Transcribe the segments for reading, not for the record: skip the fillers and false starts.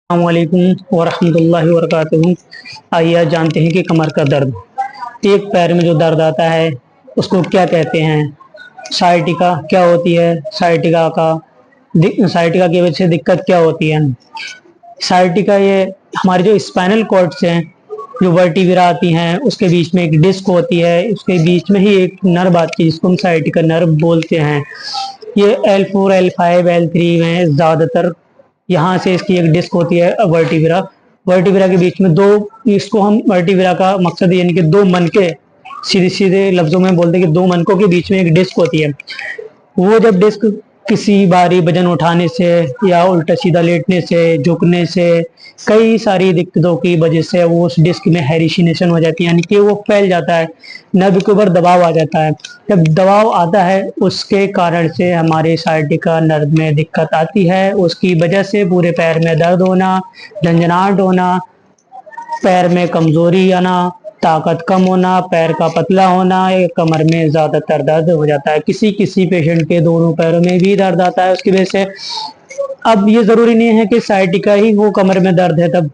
अस्सलामुअलैकुम वरहमतुल्लाहि वबरकातुहू। आइए आज जानते हैं कि कमर का दर्द, एक पैर में जो दर्द आता है उसको क्या कहते हैं, साइटिका क्या होती है, साइटिका की वजह से दिक्कत क्या होती है। साइटिका ये हमारे जो स्पाइनल कॉर्ड्स हैं, जो वर्टिब्रा आती हैं, उसके बीच में एक डिस्क होती है, उसके बीच में ही एक नर्व आती है जिसको हम साइटिका नर्व बोलते हैं। ये L4 L5 L3 में ज़्यादातर यहाँ से इसकी एक डिस्क होती है वर्टिब्रा। वर्टिब्रा के बीच में दो, इसको हम वर्टिब्रा का मकसद यानी कि दो मनके, सीधे सीधे लफ्जों में बोलते हैं कि दो मनकों के बीच में एक डिस्क होती है। वो जब डिस्क किसी भारी वजन उठाने से या उल्टा सीधा लेटने से, झुकने से, कई सारी दिक्कतों की वजह से वो उस डिस्क में हेरिशिनेशन हो जाती है, यानी कि वो फैल जाता है, नर्व के ऊपर दबाव आ जाता है। जब दबाव आता है उसके कारण से हमारे साइटिका नर्व में दिक्कत आती है। उसकी वजह से पूरे पैर में दर्द होना, झंझनाहट होना, पैर में कमजोरी आना, ताकत कम होना, पैर का पतला होना, या कमर में ज्यादातर दर्द हो जाता है। किसी किसी पेशेंट के दोनों पैरों में भी दर्द आता है उसकी वजह से। अब ये जरूरी नहीं है कि साइटिका ही हो कमर में दर्द है तब,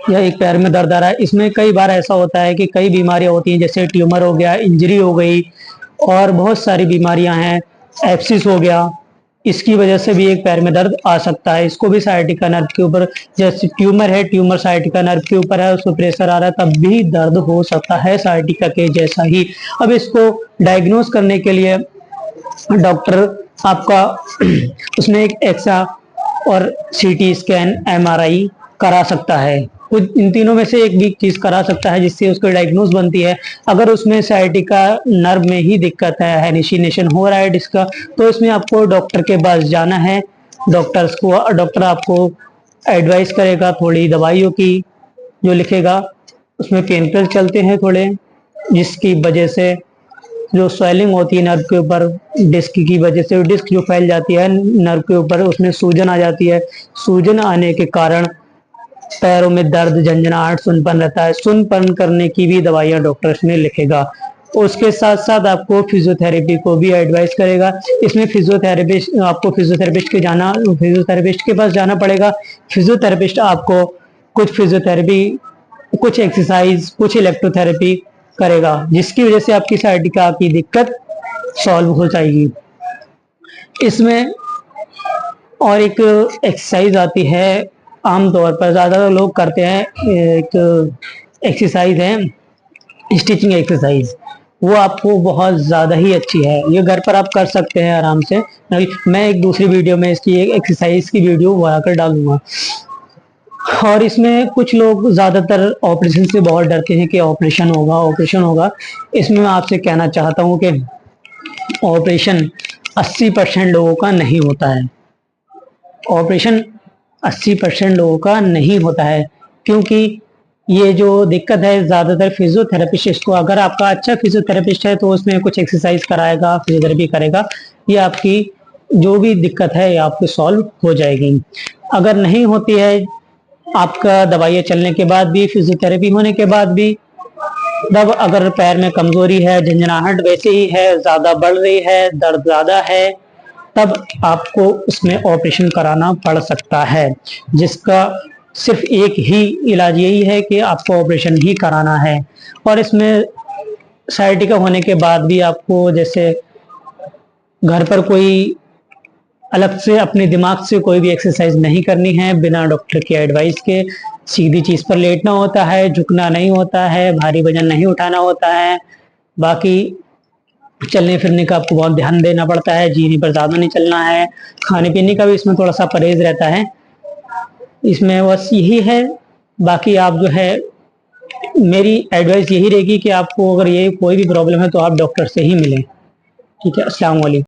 या एक पैर में दर्द आ रहा है। इसमें कई बार ऐसा होता है कि कई बीमारियां होती हैं, जैसे ट्यूमर हो गया, इंजरी हो गई, और बहुत सारी बीमारियां हैं, एब्सिस हो गया, इसकी वजह से भी एक पैर में दर्द आ सकता है। इसको भी साइटिका नर्व के ऊपर, जैसे ट्यूमर है, ट्यूमर साइटिका नर्व के ऊपर है, उसको प्रेशर आ रहा है, तब भी दर्द हो सकता है साइटिका के जैसा ही। अब इसको डायग्नोस करने के लिए डॉक्टर आपका उसमें एक एक्सा और सीटी स्कैन, एमआरआई करा सकता है। कुछ इन तीनों में से एक भी चीज करा सकता है जिससे उसको डायग्नोस बनती है। अगर उसमें साइटिका नर्व में ही दिक्कत है, हेरिशिनेशन हो रहा है डिस्क का, तो इसमें आपको डॉक्टर के पास जाना है। डॉक्टर आपको एडवाइस करेगा थोड़ी दवाइयों की, जो लिखेगा उसमें पेन किलर चलते हैं थोड़े, जिसकी वजह से जो स्वेलिंग होती है नर्व के ऊपर, डिस्क की वजह से डिस्क जो फैल जाती है नर्व के ऊपर, उसमें सूजन आ जाती है। सूजन आने के कारण पैरों में दर्द, झंझनाहट, सुनपन रहता है। सुनपन करने की भी दवाइयां डॉक्टर इसमें लिखेगा। उसके साथ साथ आपको फिजियोथेरेपी को भी एडवाइस करेगा। इसमें फिजियोथेरेपिस्ट के पास जाना पड़ेगा। फिजियोथेरेपिस्ट आपको कुछ एक्सरसाइज, कुछ इलेक्ट्रोथेरेपी करेगा, जिसकी वजह से आपकी साइटिका की दिक्कत सॉल्व हो जाएगी। इसमें और एक एक्सरसाइज आती है, आमतौर पर ज़्यादातर लोग करते हैं, एक एक्सरसाइज है स्टिचिंग एक्सरसाइज। वो आपको बहुत ज़्यादा ही अच्छी है, ये घर पर आप कर सकते हैं आराम से। मैं एक दूसरी वीडियो में इसकी एक एक्सरसाइज की वीडियो बनाकर डालूंगा। और इसमें कुछ लोग ज़्यादातर ऑपरेशन से बहुत डरते हैं कि ऑपरेशन होगा। इसमें मैं आपसे कहना चाहता हूँ कि ऑपरेशन 80% लोगों का नहीं होता है। ऑपरेशन 80% लोगों का नहीं होता है, क्योंकि ये जो दिक्कत है ज़्यादातर फिजियोथेरेपिस्ट को, अगर आपका अच्छा फिजियोथेरेपिस्ट है तो उसमें कुछ एक्सरसाइज कराएगा, फिजियोथेरेपी करेगा, ये आपकी जो भी दिक्कत है ये आपकी सॉल्व हो जाएगी। अगर नहीं होती है, आपका दवाइयाँ चलने के बाद भी, फिजियोथेरेपी होने के बाद भी, तब अगर पैर में कमजोरी है, झंझनाहट वैसे ही है, ज़्यादा बढ़ रही है, दर्द ज़्यादा है, तब आपको उसमें ऑपरेशन कराना पड़ सकता है, जिसका सिर्फ एक ही इलाज यही है कि आपको ऑपरेशन ही कराना है। और इसमें साइटिका होने के बाद भी आपको जैसे घर पर कोई अलग से अपने दिमाग से कोई भी एक्सरसाइज नहीं करनी है, बिना डॉक्टर की एडवाइस के सीधी चीज़ पर लेटना होता है, झुकना नहीं होता है, भारी वजन नहीं उठाना होता है। बाकी चलने फिरने का आपको बहुत ध्यान देना पड़ता है, जीने पर ज़्यादा नहीं चलना है, खाने पीने का भी इसमें थोड़ा सा परहेज रहता है। इसमें बस यही है। बाकी आप जो है, मेरी एडवाइस यही रहेगी कि आपको अगर ये कोई भी प्रॉब्लम है तो आप डॉक्टर से ही मिलें। ठीक है, अस्सलाम वालेकुम।